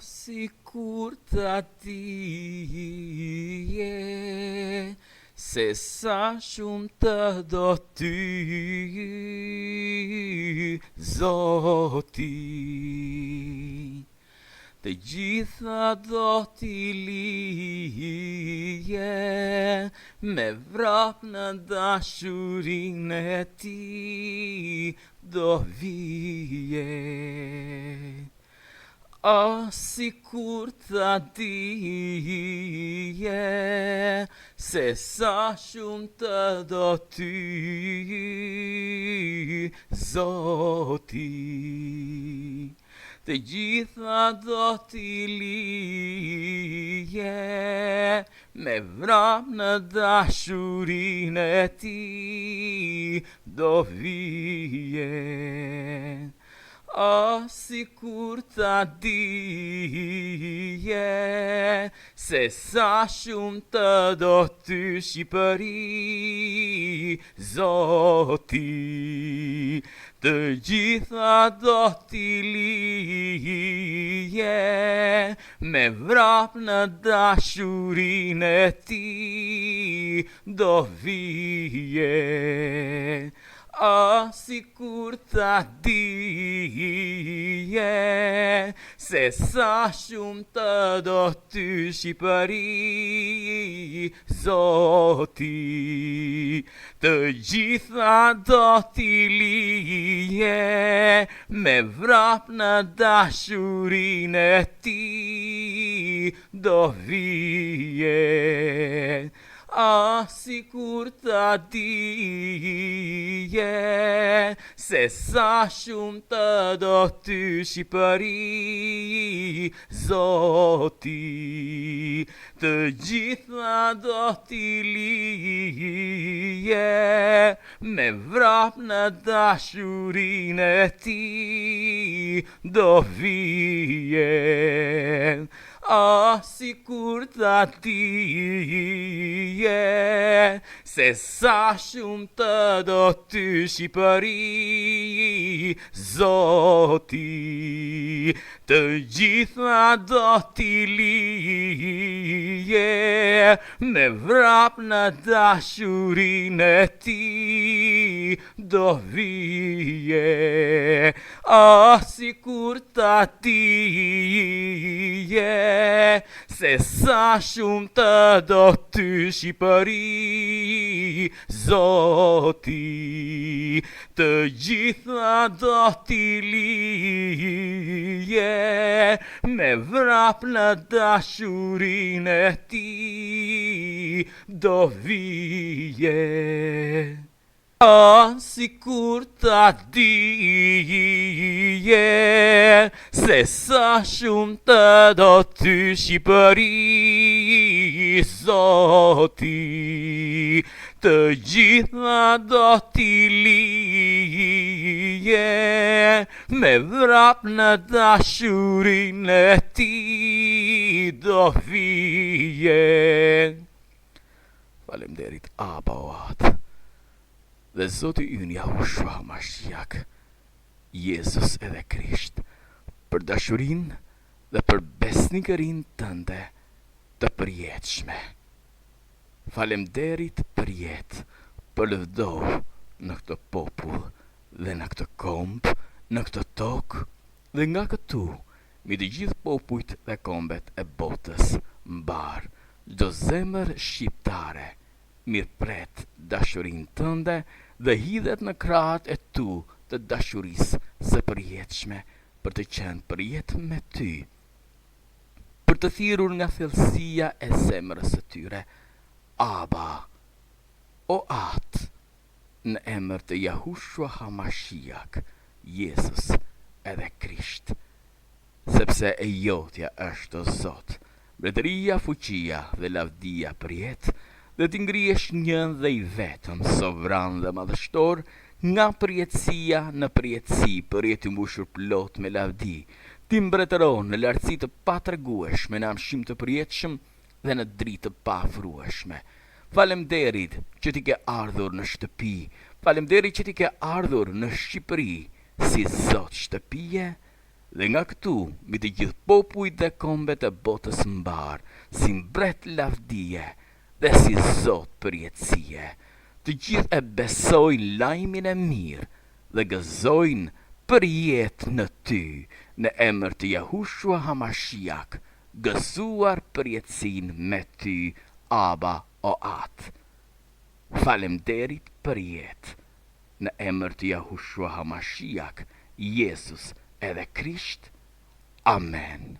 Sikur ta dije se sa shumë të do ty, Zoti. Të gjitha do t'i lije me vrap në dashurin e ti do vije. Sikur ta dije se sa shumë të do ty, Zoti. Të gjitha do t'i lije me vrap në dashurin e ti do vije. Sikur ta dije se sa shumë të do ty Shqipëri, Zoti. Të gjitha do t'i lije me vrap në dashurin e ti do vije. Sikur ta dije se sa shumë të do ty Shqipëri, Zoti. Të gjitha do t'i lije me vrap në dashurin e ti do vije. Sikur ta dije se sa shumë të do ty Shqipëri, Zoti. Të gjitha do t'i lije me vrap në dashurin e ti do vije. Sikur ta dije se sa shumë të do ty Shqipëri, Zoti. Të gjitha do t'i lije me vrap në dashurin e ti do vije. Sikur ta dije se sa shumë të do ty Shqipëri, Zoti. Të gjitha do t'i lije me vrap në dashurin e ti do vije. Sikur ta dije se sa shumë të do ty Shqipëri, Zoti. Të gjitha do t'i lije me vrap në dashurin e ti do vije. Faleminderit Aba o Atë dhe Zoti ynë Yahushua HaMashiach, Jezus edhe Krisht, për dashurinë dhe për besnikërinë tënde të përjetshme. Faleminderit për jetë, për lëvdohu në këtë popull dhe në këtë komb, në këtë tokë dhe nga këtu, mi të gjithë popujt dhe kombet e botës mbar, çdo zemër shqiptare mirëpret dashurinë tënde dhe hidhet në krahët e tu të dashurisë së përjetshme për të qenë përjetë me ty, për të thirrur nga thellësia e zemrës së tyre, Aba, o Atë, në emër të Yahushua HaMashiach, Jezus edhe Krisht, sepse e jotja është o Zot, mbretëria, fuqia dhe lavdia për jetë, dhe t'i ngrihesh njën dhe i vetëm, sovran dhe madhështor, nga përjetësia në përjetësi, përjet i mbushur plot me lavdi, ti mbretëron në lartësi të patregueshme, në amshim të përjetshëm dhe në dritë të pafrueshme. Faleminderit që ti ke ardhur në shtëpi, faleminderit që ti ke ardhur në Shqipëri si Zot shtëpie Dhe nga këtu, mbi të gjithë popujt dhe kombet e botës mbar, si mbret lavdije dhe si Zot përjetësie, të gjithë e besojnë lajmin e mirë dhe gëzojnë për jetë në ty, në emër të Yahushua Hamashiak, gëzuar përjetësin me ty, Aba o Atë. Falemderit për jetë, në emër të Yahushua Hamashiak, Jezus edhe Krisht. Amen.